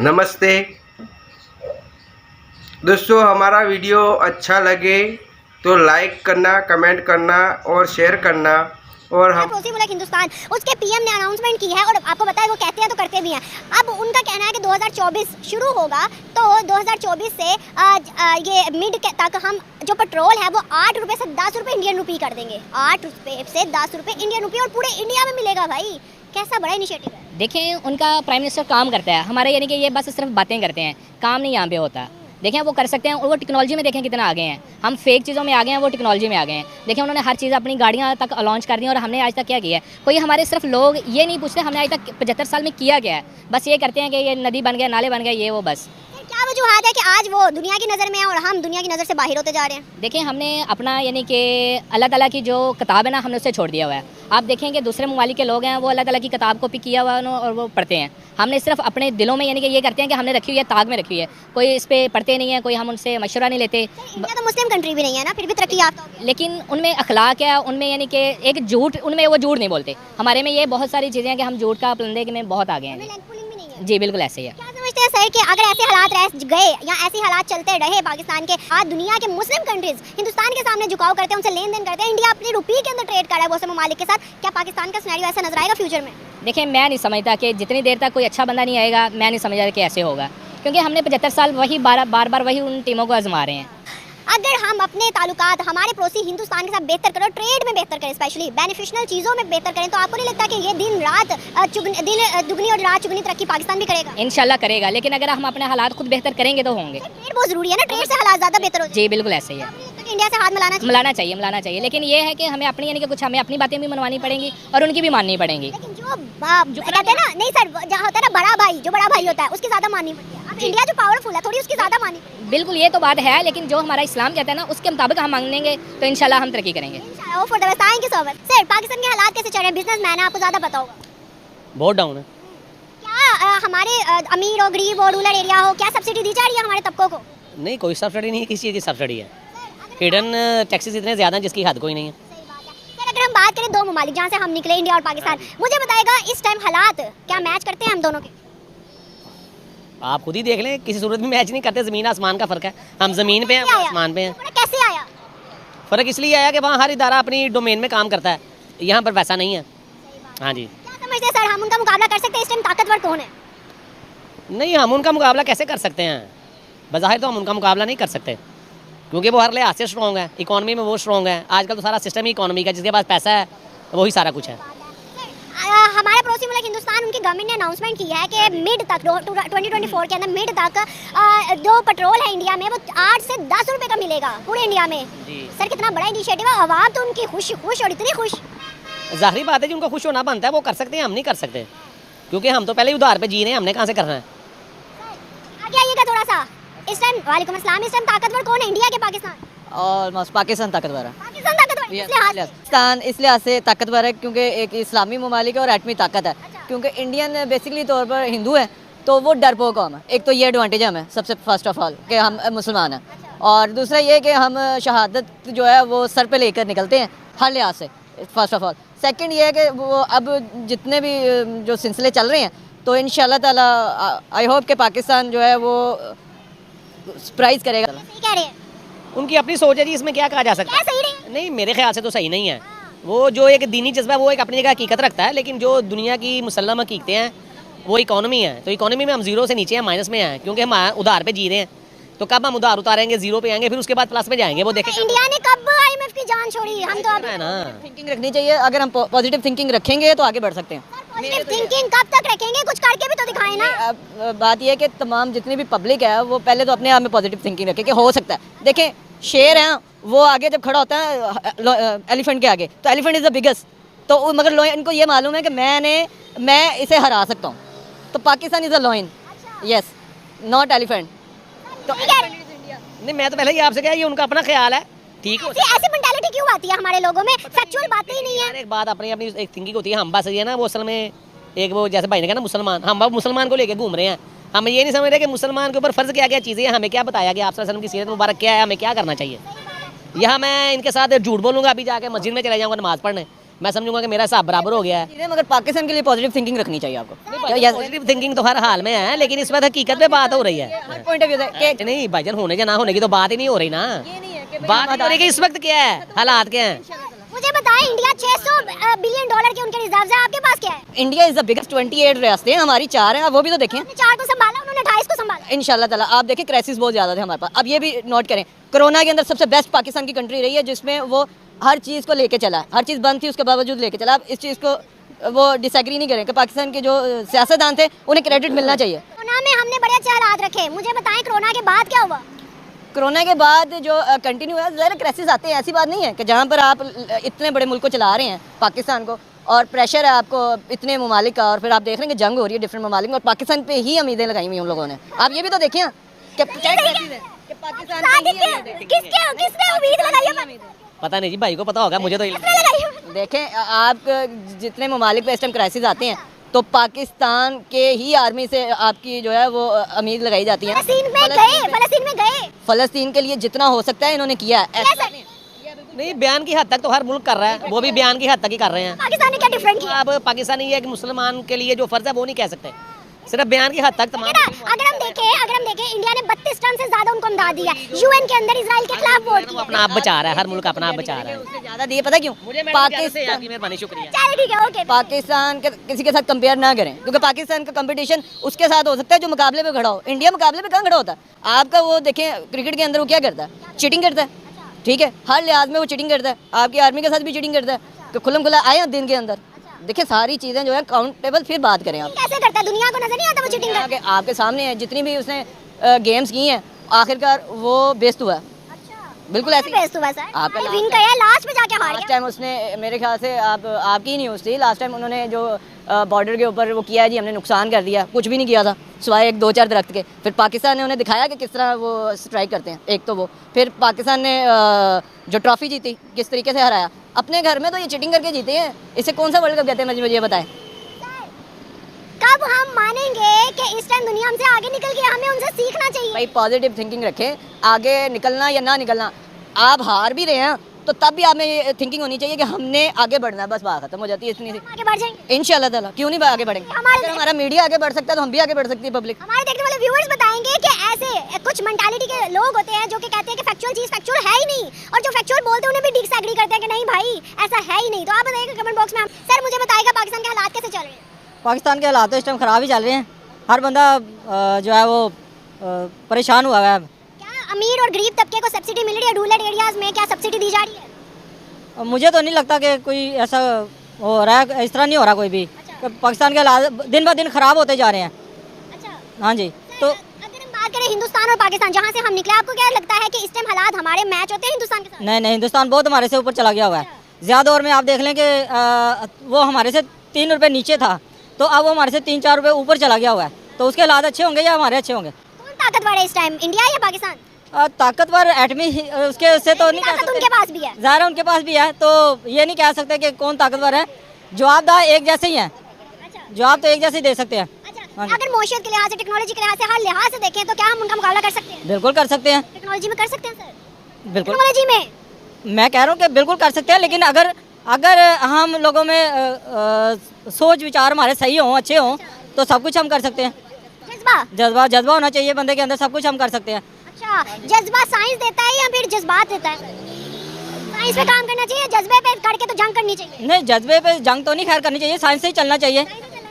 नमस्ते दोस्तों, हमारा वीडियो अच्छा लगे तो लाइक करना, कमेंट करना और शेयर करना। और हम मुल्क हिंदुस्तान, उसके पीएम ने अनाउंसमेंट की है और आपको पता है वो कहते हैं तो करते भी हैं। अब उनका कहना है कि 2024 शुरू होगा तो 2024 से ये मिड तक हम जो पेट्रोल है वो 8 रुपये से 10 रुपये इंडियन रुपी कर देंगे। 8 रुपये से 10 रुपये इंडियन रुपी और पूरे इंडिया में मिलेगा भाई। कैसा बड़ा इनिशिएटिव है। देखें, उनका प्राइम मिनिस्टर काम करता है, हमारे यानी कि ये बस सिर्फ बातें करते हैं, काम नहीं यहाँ पे होता। देखें वो कर सकते हैं और वो टेक्नोलॉजी में देखें कितना आगे हैं। हम फेक चीज़ों में आ गए हैं, वो टेक्नोलॉजी में आ गए हैं। देखें उन्होंने हर चीज़ अपनी गाड़ियाँ तक लॉन्च कर दी और हमने आज तक क्या किया है। कोई हमारे सिर्फ लोग ये नहीं पूछते हमने आज तक 75 साल में किया गया है। बस ये करते हैं कि ये नदी बन गया, नाले बन गए, ये वो बस। क्या वजूहत है कि आज वो दुनिया की नज़र में है और हम दुनिया की नज़र से बाहर होते जा रहे हैं। देखें हमने अपना यानी कि अल्लाह ताला की जो किताब है ना, हमने उसे छोड़ दिया हुआ है। आप देखें कि दूसरे ममालिक के लोग हैं वो अल्लाह ताला की किताब को पिक किया हुआ है और वो पढ़ते हैं। हमने सिर्फ अपने दिलों में यानी कि ये करते हैं कि हमने रखी हुई है, ताक में रखी हुई है, कोई इस पर पढ़ते नहीं है, कोई हम उनसे मशवरा नहीं लेते। इंडिया तो मुस्लिम कंट्री भी नहीं है ना, फिर भी तरक्की याफ्ता हो गई। लेकिन उनमें अखलाक है, उनमें यानी कि एक झूठ, उनमें वो झूठ नहीं बोलते। हमारे में ये बहुत सारी चीज़ें हैं कि हम झूठ का पलंदे में बहुत आगे हैं। जी बिल्कुल ऐसे ही है। क्या समझते हैं सर कि अगर ऐसे हालात रह गए या ऐसे हालात चलते रहे पाकिस्तान के, आज दुनिया के मुस्लिम कंट्रीज हिंदुस्तान के सामने झुकाव करते हैं, उनसे लेन देन करते हैं, इंडिया अपनी रुपये के अंदर ट्रेड कर रहा है बहुत से ममालिक के साथ, क्या पाकिस्तान का सिनेरियो ऐसा नजर आएगा फ्यूचर में? देखिए मैं नहीं समझता कि जितनी देर तक कोई अच्छा बंदा नहीं आएगा, मैं नहीं समझता कि ऐसे होगा, क्योंकि हमने 75 साल वही बार बार वही उन टीमों को आजमा रहे हैं। अगर हम अपने ताल्लुकात हमारे पड़ोसी हिंदुस्तान के साथ बेहतर करें, ट्रेड में बेहतर करें, स्पेशली बेनिफिशियल चीज़ों में बेहतर करें, तो आपको नहीं लगता कि ये दिन दुगनी और रात चुगनी तरक्की पाकिस्तान भी करेगा? इंशाल्लाह करेगा, लेकिन अगर हम अपने हालात खुद बेहतर करेंगे तो होंगे। ट्रेड बहुत जरूरी है ना, ट्रेड से हालात ज़्यादा बेहतर हो। जी बिल्कुल ऐसे ही है। तो इंडिया से हाथ मिलाना चाहिए, लेकिन ये है कि हमें अपनी यानी कि कुछ हमें अपनी बातें भी मनवानी पड़ेंगी और उनकी भी माननी पड़ेंगी। लेकिन जो कहते हैं ना, नहीं सर, जहाँ होता है ना बड़ा भाई, जो बड़ा भाई होता है उसकी ज़्यादा माननी पड़ती है। अब इंडिया जो पावरफुल है थोड़ी उसकी ज़्यादा माननी पड़ती है। बिल्कुल ये तो बात है, लेकिन जो हमारा इस्लाम कहता है ना उसके मुताबिक हम मांगेंगे तो इंशाल्लाह हम तरक्की करेंगे। Thank you so much sir. Pakistan के हालात कैसे चल रहे हैं? बिजनेसमैन है, आपको ज़्यादा पता होगा। बहुत डाउन है। क्या हमारे अमीर हो, गरीब हो, रूरल एरिया हो, क्या सब्सिडी दी जा रही है हमारे तबकों को? नहीं, कोई सब्सिडी नहीं है, किसी चीज़ की सब्सिडी है। हिडन टैक्सेस इतने ज़्यादा हैं जिसकी हद कोई नहीं है। सर अगर हम बात करें दो ममालिक जहाँ से हम निकले, इंडिया और पाकिस्तान, मुझे बताएगा इस टाइम हालात क्या मैच करते हैं हम दोनों के? आप खुद ही देख लें, किसी सूरत में मैच नहीं करते। ज़मीन आसमान का फ़र्क है। हम ज़मीन पे हैं, वो आसमान पे हैं। कैसे आया फ़र्क इसलिए आया कि वहाँ हर इदारा अपनी डोमेन में काम करता है, यहाँ पर वैसा नहीं है। हाँ जी। क्या समझते हैं सर, हम उनका मुकाबला कर सकते हैं? इस टाइम ताकतवर कौन है? नहीं, हम उनका मुकाबला कैसे कर सकते हैं? बज़ाहिर तो हम उनका मुकाबला नहीं कर सकते, क्योंकि वो हर लिहाज से स्ट्रॉन्ग है। इकॉनमी में वो स्ट्रॉन्ग है। आजकल तो सारा सिस्टम ही इकॉनमी का, जिसके पास पैसा है वही सारा कुछ है। हमारा पड़ोसी मुल्क हिंदुस्तान, उनकी गवर्नमेंट ने अनाउंसमेंट की है कि मिड तक 2024 के अंदर मिड तक जो पेट्रोल है इंडिया में वो 8 से 10 रुपए का मिलेगा पूरे इंडिया में। सर कितना बड़ा इनिशिएटिव है। आवाम तो उनकी खुश और इतनी खुश। ज़ाहिर बात है कि उनका खुश होना बनता है, वो कर सकते हैं, हम नहीं कर सकते, क्योंकि हम तो पहले ही उधार पे जी रहे हैं। हमने कहाँ से करना है? आगे आइएगा थोड़ा सा। इस टाइम वालेकुम अस्सलाम, इस टाइम ताकतवर कौन है, इंडिया के पाकिस्तान? ऑलमोस्ट पाकिस्तान ताकतवर है। पाकिस्तान ताकतवर पाकिस्तान इस लिहाज से ताकतवर है क्योंकि एक इस्लामी ममालिक है और एटमी ताकत है। क्योंकि इंडियन बेसिकली तौर पर हिंदू है तो वो डरपोक कौम है। एक तो ये एडवांटेज है हमें सबसे फर्स्ट ऑफ ऑल कि हम मुसलमान हैं, और दूसरा ये कि हम शहादत जो है वो सर पे लेकर निकलते हैं हर लिहाज से, फर्स्ट ऑफ ऑल। सेकंड ये है कि वो अब जितने भी जो सिलसिले चल रहे हैं तो इंशाल्लाह ताला आई होप कि पाकिस्तान जो है वो सरप्राइज करेगा। सही कह रहे हैं। उनकी अपनी सोच है जी, इसमें क्या कहा जा सकता है? क्या सही नहीं? नहीं, मेरे ख्याल से तो सही नहीं है। वो जो एक दीनी जज्बा है वो एक अपनी जगह हकीकत रखता है, लेकिन जो दुनिया की मुसल्लम हकीकतें हैं वो इकोनॉमी है। तो इकोनॉमी में हम जीरो से नीचे हैं, माइनस में हैं, क्योंकि हम उधार पे जी रहे हैं। तो कब हम उधार उतारेंगे, जीरो पे आएंगे, फिर उसके बाद प्लस में जाएंगे। वो देखें इंडिया ने कब IMF की जान छोड़ी? हम तो है ना। थिंकिंग रखनी चाहिए। अगर हम पॉजिटिव थिंकिंग रखेंगे तो आगे बढ़ सकते हैं। पॉजिटिव थिंकिंग कब तक रखेंगे? कुछ करके भी तो दिखाएं ना। अब बात यह है कि तमाम जितनी भी पब्लिक है वो पहले तो अपने आप में पॉजिटिव थिंकिंग रखे कि हो सकता है। देखें शेर है, वो आगे जब खड़ा होता है एलिफेंट के आगे, तो एलिफेंट इज़ द बिगेस्ट। तो मगर इनको ये मालूम है कि मैं इसे हरा सकता हूँ। तो Pakistan is a lion, yes, not elephant. तो नहीं, मैं तो पहले ही आपसे कहा, ये उनका अपना ख्याल है, ठीक है। ऐसी मेंटालिटी क्यों आती है हमारे लोगों में? फैक्चुअल बातें ही नहीं है। एक बात अपनी अपनी एक थिंकिंग होती है। हम बस ये ना, वो असल में एक वो जैसे भाई ने कहा ना मुसलमान, हम अब मुसलमान को लेके घूम रहे हैं। हम ये नहीं समझ रहे कि मुसलमान के ऊपर फ़र्ज़ क्या क्या चीज़ें हैं। हमें क्या बताया कि आप सल्लल्लाहु अलैहि वसल्लम की सीरत मुबारक क्या है, हमें क्या करना चाहिए। यहाँ मैं इनके साथ झूठ बोलूँगा, अभी जाके मस्जिद में चले जाऊँगा नमाज़ पढ़ने, मैं समझूंगा कि मेरा हिसाब बराबर हो गया है। चीज़ें मगर पाकिस्तान के लिए पॉजिटिव थिंकिंग रखनी चाहिए आपको। पॉजिटिव थिंकिंग तो हर हाल में है, लेकिन इस वक्त हकीकत पे बात हो रही है। हर पॉइंट ऑफ व्यू से कि नहीं भाईजान, होने या ना होने की तो बात ही नहीं हो रही ना। ये नहीं है कि बात हो रही है कि इस वक्त क्या है, हालात क्या हैं। मुझे बताएं, इंडिया 600 बिलियन डॉलर के उनके रिजर्व है, आपके पास क्या है? इंडिया इज द बिगेस्ट 28 रियासतें हैं, हमारी 4 हैं, आप वो भी तो देखें। आपने 4 को संभाला, उन्होंने 28 को संभाला। इंशाल्लाह ताला आप देखें क्राइसिस बहुत ज़्यादा थे हमारे पास। अब ये भी नोट करें, कोरोना के अंदर सबसे बेस्ट पाकिस्तान की कंट्री रही है, जिसमें वो हर चीज़ को लेके चला, हर चीज़ बंद थी उसके बावजूद लेके चला। अब इस चीज़ को वो डिसएग्री नहीं करें कि पाकिस्तान के जो सियासतदान थे उन्हें क्रेडिट मिलना चाहिए। कोरोना में हमने बड़े अच्छे हालात रखे, मुझे बताएं कोरोना के बाद क्या हुआ? कोरोना के बाद जो कंटिन्यू है ज़रा क्राइसिस आते हैं, ऐसी बात नहीं है कि जहाँ पर आप इतने बड़े मुल्क को चला रहे हैं पाकिस्तान को, और प्रेशर है आपको इतने ममालिक का, और फिर आप देख रहे हैं कि जंग हो रही है डिफरेंट ममालिक में, और पाकिस्तान पे ही उम्मीदें लगाई हुई उन लोगों ने। आप ये भी तो देखिए कि पाकिस्तान किसने उम्मीद लगाई है? पता नहीं जी, भाई को पता होगा, मुझे तो देखें आप जितने ममालिक पे इस टाइम क्राइसिस आते हैं तो पाकिस्तान के ही आर्मी से आपकी जो है वो उम्मीद लगाई जाती है। फलस्तीन में गए। फ़लस्तीन के लिए जितना हो सकता है इन्होंने किया है। नहीं, बयान की हद तक तो हर मुल्क कर रहा है, वो भी बयान की हद तक ही कर रहे हैं। पाकिस्तान ने क्या डिफरेंट किया? अब पाकिस्तानी है कि मुसलमान के लिए जो फर्ज है वो नहीं कह सकते, सिर्फ बयान की हद तक तमाम। अगर हम देखें इंडिया ने 32 टन से ज्यादा उनको इमदाद दिया, यूएन के अंदर इजराइल के खिलाफ वोट वो किया। अपना आप बचा रहा है, हर मुल्क अपना आप बचा रहा है। उससे ज़्यादा दिए पता क्यों? पाकिस्तान आपकी मेहरबानी, शुक्रिया। चलो ठीक है, ओके। पाकिस्तान के किसी के साथ कंपेयर ना करें, क्योंकि पाकिस्तान का कंपटीशन उसके साथ हो सकता है जो मुकाबले पे खड़ा हो। इंडिया मुकाबले पे कहाँ खड़ा होता है? आपका वो देखें क्रिकेट के अंदर वो क्या करता है, चीटिंग करता है, ठीक है, हर लिहाज में वो चीटिंग करता है। आपकी आर्मी के साथ भी चीटिंग करता है कि खुलम खुला आए दिन के अंदर। देखिए सारी चीज़ें जो है काउंटेबल, फिर बात करें आप कैसे करता है, दुनिया को नजर नहीं आता वो चीटिंग करता है? आपके सामने है, जितनी भी उसने गेम्स की हैं आखिरकार वो बेस्ट हुआ है। बिल्कुल ऐसे बेस्ट हुआ सर, आपका विन किया, लास्ट में जाके हार लास्ट गया। टाइम उसने मेरे ख्याल से आपकी ही न्यूज़ थी, लास्ट टाइम उन्होंने जो बॉर्डर के ऊपर वो किया है जी, हमने नुकसान कर दिया, कुछ भी नहीं किया था सिवाय 1-2-4 दरख्त के। फिर पाकिस्तान ने उन्हें दिखाया कि किस तरह वो स्ट्राइक करते हैं। एक तो वो, फिर पाकिस्तान ने जो ट्रॉफी जीती किस तरीके से हराया, अपने घर में तो ये चीटिंग करके जीते हैं। इसे कौन सा वर्ल्ड कप कहते हैं मुझे ये बताएं? कब हम मानेंगे कि इस टाइम दुनिया हमसे आगे निकल गई, हमें उनसे सीखना चाहिए? भाई पॉजिटिव थिंकिंग रखें, आगे निकलना या ना निकलना, आप हार भी रहे हैं तो तब भी आप में ये थिंकिंग होनी चाहिए कि हमने आगे बढ़ना है, बस बात खत्म हो जाती है इतनी सी। आगे बढ़ जाएंगे इंशाल्लाह ताला, क्यों नहीं आगे बढ़ेंगे? अगर हमारा मीडिया आगे बढ़ सकता है तो हम भी आगे बढ़ सकती है पब्लिक। हमारे देखने वाले व्यूअर्स बताएंगे कि ऐसे कुछ मेंटालिटी के लोग होते हैं जो कि कहते हैं कि फैक्चुअल चीज फैक्चुअल है ही नहीं, और जो फैक्चुअल बोलते हैं उन्हें भी डिसएग्री करते हैं कि नहीं भाई ऐसा है ही नहीं। तो आप बताइएगा कमेंट बॉक्स में। सर मुझे बताइएगा पाकिस्तान के हालात कैसे चल रहे हैं? पाकिस्तान के हालात तो इस टाइम ख़राब ही चल रहे हैं। हर बंदा जो है वो परेशान हुआ है। क्या अमीर और गरीब तबके को सब्सिडी मिल रही है? रूरल एरियाज में क्या सब्सिडी दी जा रही है? मुझे तो नहीं लगता कि कोई ऐसा हो रहा है, इस तरह नहीं हो रहा कोई भी। पाकिस्तान के हालात दिन ब दिन ख़राब होते जा रहे हैं। अच्छा हाँ जी। तो अगर हम बात करें हिंदुस्तान और पाकिस्तान, जहाँ से हम निकले, आपको क्या लगता है कि इस टाइम हालात हमारे मैच होते हैं हिंदुस्तान के साथ? नहीं, हिंदुस्तान बहुत हमारे से ऊपर चला गया हुआ है। ज़्यादा दौर में आप देख लें कि वो हमारे से 3 रुपये नीचे था, तो अब वो हमारे से 3-4 रुपये ऊपर चला गया हुआ है। तो उसके हालात अच्छे होंगे या हमारे अच्छे होंगे? कौन ताकतवर है इस टाइम, इंडिया या पाकिस्तान? ताकतवर एटमी उसके से तो नहीं कह ताकत उनके सकते। पास भी है। ज़ाहिर है उनके पास भी है, तो ये नहीं कह सकते कि कौन ताकतवर है। जवाबदार एक जैसे ही हैं, अच्छा जवाब तो एक जैसे ही दे सकते हैं। अच्छा, अगर मोशियत के लिहाज से, टेक्नोलॉजी के लिहाज से, हर लिहाज से देखें तो क्या हम उनका मुकाबला कर सकते हैं? बिल्कुल कर सकते हैं, टेक्नोलॉजी में कर सकते हैं सर? बिल्कुल। टेक्नोलॉजी में मैं कह रहा हूँ कि बिल्कुल कर सकते हैं, लेकिन अगर अगर हम लोगों में सोच विचार हमारे सही हों, अच्छे हों, तो सब कुछ हम कर सकते हैं। जज्बा होना चाहिए बंदे के अंदर, सब कुछ हम कर सकते हैं। अच्छा, जज्बा साइंस देता है या फिर जज्बात देता है? साइंस पे काम करना चाहिए, जज्बे पे करके तो जंग करनी चाहिए? नहीं, जज्बे पे जंग तो नहीं खैर करनी चाहिए, साइंस से ही चलना चाहिए।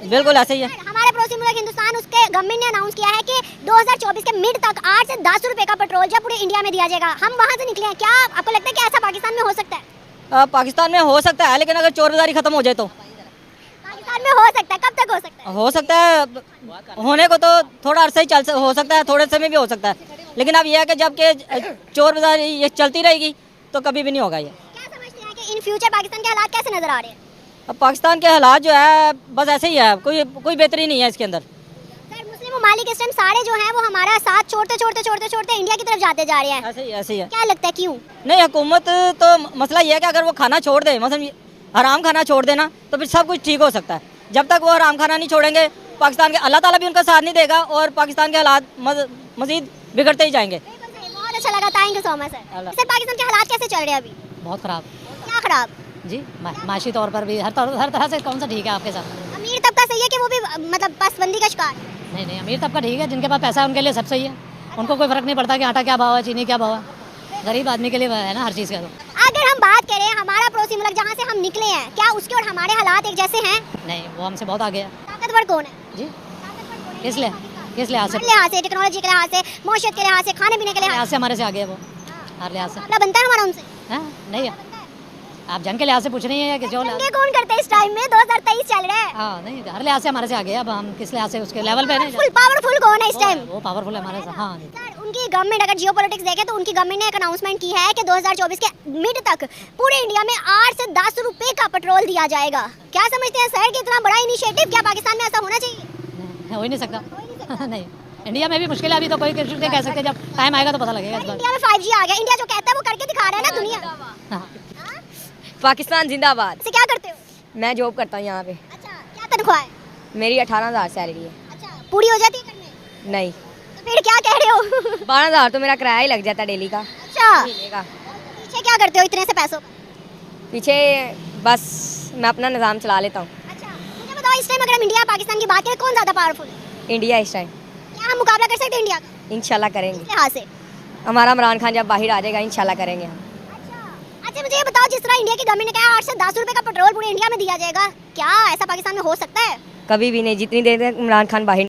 बिल्कुल ऐसे ही है। हमारे पड़ोसी मुल्क हिंदुस्तान, उसके गवर्नमेंट ने अनाउंस किया है कि 2024 के मिड तक 8 से 10 रुपए का पेट्रोल जब पूरे इंडिया में दिया जाएगा। हम वहाँ से निकले हैं, क्या आपको लगता है कि ऐसा पाकिस्तान में हो सकता है? पाकिस्तान में हो सकता है, लेकिन अगर चोर बाजारी खत्म हो जाए तो पाकिस्तान में हो सकता है। कब तक हो सकता है? हो सकता है, होने को तो थोड़ा अरसा ही हो सकता है, थोड़े समय भी हो सकता है। लेकिन अब यह है कि जब के चोर बाजारी ये चलती रहेगी तो कभी भी नहीं होगा ये। क्या समझते हैं कि इन फ्यूचर पाकिस्तान के हालात कैसे नजर आ रहे हैं? अब पाकिस्तान के हालात जो है बस ऐसे ही है, कोई बेहतरी नहीं है इसके अंदर। सर मुस्लिम ममालिक इस टाइम सारे जो हैं वो हमारा साथ छोड़ते इंडिया की तरफ जाते जा रहे हैं। ऐसे ही है। क्या लगता है क्यों? नहीं, हुकूमत तो मसला ये है कि अगर वो खाना छोड़ दे, मतलब हराम खाना छोड़ देना, तो फिर सब कुछ ठीक हो सकता है। जब तक वो हराम खाना नहीं छोड़ेंगे, पाकिस्तान के अल्लाह ताला भी उनका साथ नहीं देगा और पाकिस्तान के हालात मजीद बिगड़ते ही जाएंगे। बहुत अच्छा लगा, thank you so much sir. Sir Pakistan के हालात कैसे चल रहे हैं अभी? बहुत ख़राब, क्या खराब? जी माशी तौर पर भी हर तरह से कौन सा ठीक है आपके साथ? अमीर तबका सही है कि वो भी मतलब पासबंदी का शिकार है? नहीं अमीर तबका ठीक है, जिनके पास पैसा है उनके लिए सब सही है, उनको कोई फ़र्क नहीं पड़ता कि आटा क्या भाव है, चीनी क्या भाव है। गरीब आदमी के लिए है ना हर चीज़ का। तो अगर हम बात करें हमारा पड़ोसी मुल्क जहाँ से हम निकले हैं, क्या उसके और हमारे हालात एक जैसे हैं? नहीं, वो हमसे बहुत आगे है। ताकतवर कौन है? जी किस लिहाज से? हर लिहाज से, टेक्नोलॉजी के लिहाज से, मौशत के लिहाज से, खाने पीने के लिहाज लिहाज से हमारे से आगे है वो, हर लिहाज से। से बनता है हमारा उनसे? हाँ नहीं, आप जंग के लिहाज से पूछ रही हैं या कि जो ये कौन करते हैं इस टाइम में? 2023 चल रहा है। हाँ नहीं, हर लिहाज से हमारे से आगे है। अब हम किस लिहाज से उसके लेवल पे नहीं, फुल पावरफुल कौन है इस टाइम? वो पावरफुल है हमारे से। हाँ सर, उनकी गवर्नमेंट अगर जियोपॉलिटिक्स देखे तो उनकी गवर्नमेंट ने एक अनाउंसमेंट की है कि 2024 के मिड तक पूरे इंडिया में 8 से 10 रुपए का पेट्रोल दिया जाएगा। क्या समझते हैं सर कि इतना बड़ा इनिशिएटिव क्या पाकिस्तान में ऐसा होना चाहिए? हो ही नहीं सकता। नहीं, इंडिया में भी मुश्किल है, अभी तो कोई कुछ नहीं कह सकते, जब टाइम आएगा तो पता लगेगा इस बार। इंडिया में 5G आ गया, इंडिया जो कहता है वो करके दिखा रहा है ना दुनिया। हाँ। पाकिस्तान जिंदाबाद। से क्या करते हो? मैं जॉब करता हूँ यहाँ पे, अच्छा, क्या तनख्वाह है? मेरी 18,000 सैलरी है। अच्छा, पूरी हो जाती है घर में? नहीं, तो फिर क्या कह रहे हो? 12,000 तो मेरा किराया ही लग जाता है डेली का, अच्छा, महीने का। पीछे क्या करते हो इतने से पैसों का? पीछे बस मैं अपना निज़ाम चला लेता हूँ। अच्छा, मुझे बताओ इस टाइम अगर हम इंडिया पाकिस्तान की बात करें कौन ज़्यादा पावरफुल है? इंडिया इस टाइम क्या हम मुकाबला कर सकते हैं इंडिया का इंशाल्लाह करेंगे। इस लिहाज से? हमारा इमरान खान जब बाहर आ जाएगा इंशाल्लाह करेंगे हम। अच्छा, मुझे ये बताओ जिस तरह इंडिया की गवर्नमेंट ने कहा 8 से 10 रुपए का पेट्रोल पूरे इंडिया में दिया जाएगा, क्या ऐसा पाकिस्तान में हो सकता है? कभी भी नहीं, जितनी देर तक इमरान खान बाहर